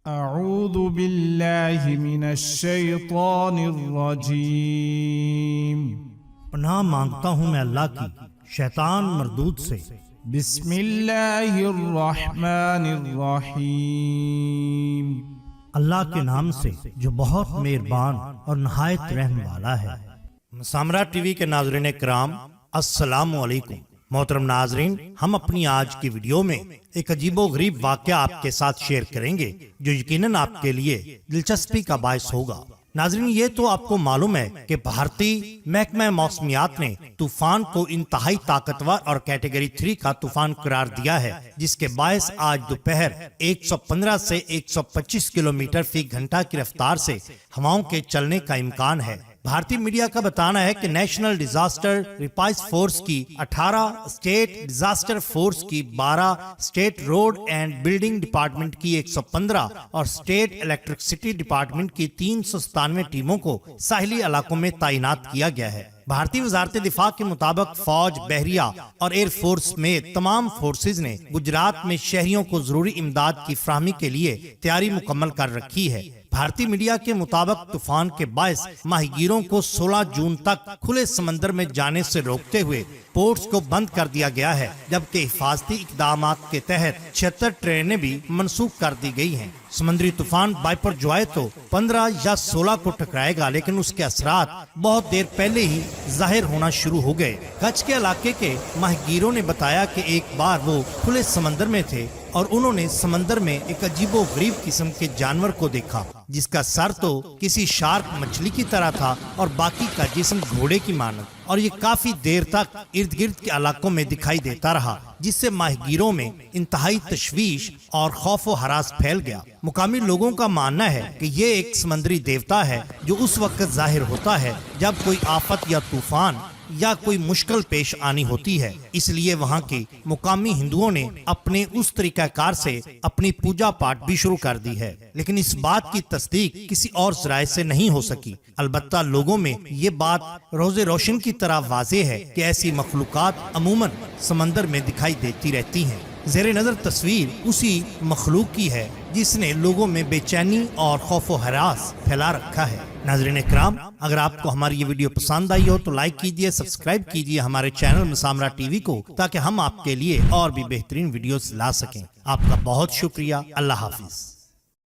اعوذ باللہ من الشیطان الرجیم۔ پناہ مانگتا ہوں میں اللہ کی شیطان مردود سے۔ بسم اللہ الرحمن الرحیم۔ اللہ کے نام سے جو بہت مہربان اور نہایت رحم والا ہے۔ مسامرہ ٹی وی کے ناظرین کرام، السلام علیکم۔ محترم ناظرین، ہم اپنی آج کی ویڈیو میں ایک عجیب و غریب واقعہ آپ کے ساتھ شیئر کریں گے جو یقیناً آپ کے لیے دلچسپی کا باعث ہوگا۔ ناظرین، یہ تو آپ کو معلوم ہے کہ بھارتی محکمہ موسمیات نے طوفان کو انتہائی طاقتور اور کیٹیگری 3 کا طوفان قرار دیا ہے، جس کے باعث آج دوپہر 115 سے 125 کلومیٹر فی گھنٹہ کی رفتار سے ہواؤں کے چلنے کا امکان ہے۔ بھارتی میڈیا کا بتانا ہے کہ نیشنل ڈیزاسٹر ریسپانس فورس کی 18، اسٹیٹ ڈیزاسٹر فورس کی 12، state road and building department کی 115 اور اسٹیٹ الیکٹرسٹی ڈپارٹمنٹ کی 397 ٹیموں کو ساحلی علاقوں میں تعینات کیا گیا ہے۔ بھارتی وزارت دفاع کے مطابق فوج، بحریہ اور ایئر فورس میں تمام فورسز نے گجرات میں شہریوں کو ضروری امداد کی فراہمی کے لیے تیاری مکمل کر رکھی ہے۔ بھارتی میڈیا کے مطابق طوفان کے باعث ماہی گیروں کو 16 جون تک کھلے سمندر میں جانے سے روکتے ہوئے پورٹس کو بند کر دیا گیا ہے، جبکہ حفاظتی اقدامات کے تحت 76 ٹرینیں بھی منسوخ کر دی گئی ہیں۔ سمندری طوفان بائپر جو آئے تو 15 یا 16 کو ٹکرائے گا، لیکن اس کے اثرات بہت دیر پہلے ہی ظاہر ہونا شروع ہو گئے۔ کچھ کے علاقے کے ماہی گیروں نے بتایا کہ ایک بار وہ کھلے سمندر میں تھے اور انہوں نے سمندر میں ایک عجیب و غریب قسم کے جانور کو دیکھا جس کا سر تو کسی شارک مچھلی کی طرح تھا اور باقی کا جسم گھوڑے کی مانند، اور یہ کافی دیر تک ارد گرد کے علاقوں میں دکھائی دیتا رہا، جس سے ماہی گیروں میں انتہائی تشویش اور خوف و ہراس پھیل گیا۔ مقامی لوگوں کا ماننا ہے کہ یہ ایک سمندری دیوتا ہے جو اس وقت ظاہر ہوتا ہے جب کوئی آفت یا طوفان یا کوئی مشکل پیش آنی ہوتی ہے۔ اس لیے وہاں کے مقامی ہندوؤں نے اپنے اس طریقہ کار سے اپنی پوجا پاٹ بھی شروع کر دی ہے، لیکن اس بات کی تصدیق کسی اور ذرائع سے نہیں ہو سکی۔ البتہ لوگوں میں یہ بات روز روشن کی طرح واضح ہے کہ ایسی مخلوقات عموماً سمندر میں دکھائی دیتی رہتی ہیں۔ زیر نظر تصویر اسی مخلوق کی ہے جس نے لوگوں میں بے چینی اور خوف و ہراس پھیلا رکھا ہے۔ ناظرین اکرام، اگر آپ کو ہماری یہ ویڈیو پسند آئی ہو تو لائک کیجئے، سبسکرائب کیجئے ہمارے چینل مسامرہ ٹی وی کو، تاکہ ہم آپ کے لیے اور بھی بہترین ویڈیوز لا سکیں۔ آپ کا بہت شکریہ۔ اللہ حافظ۔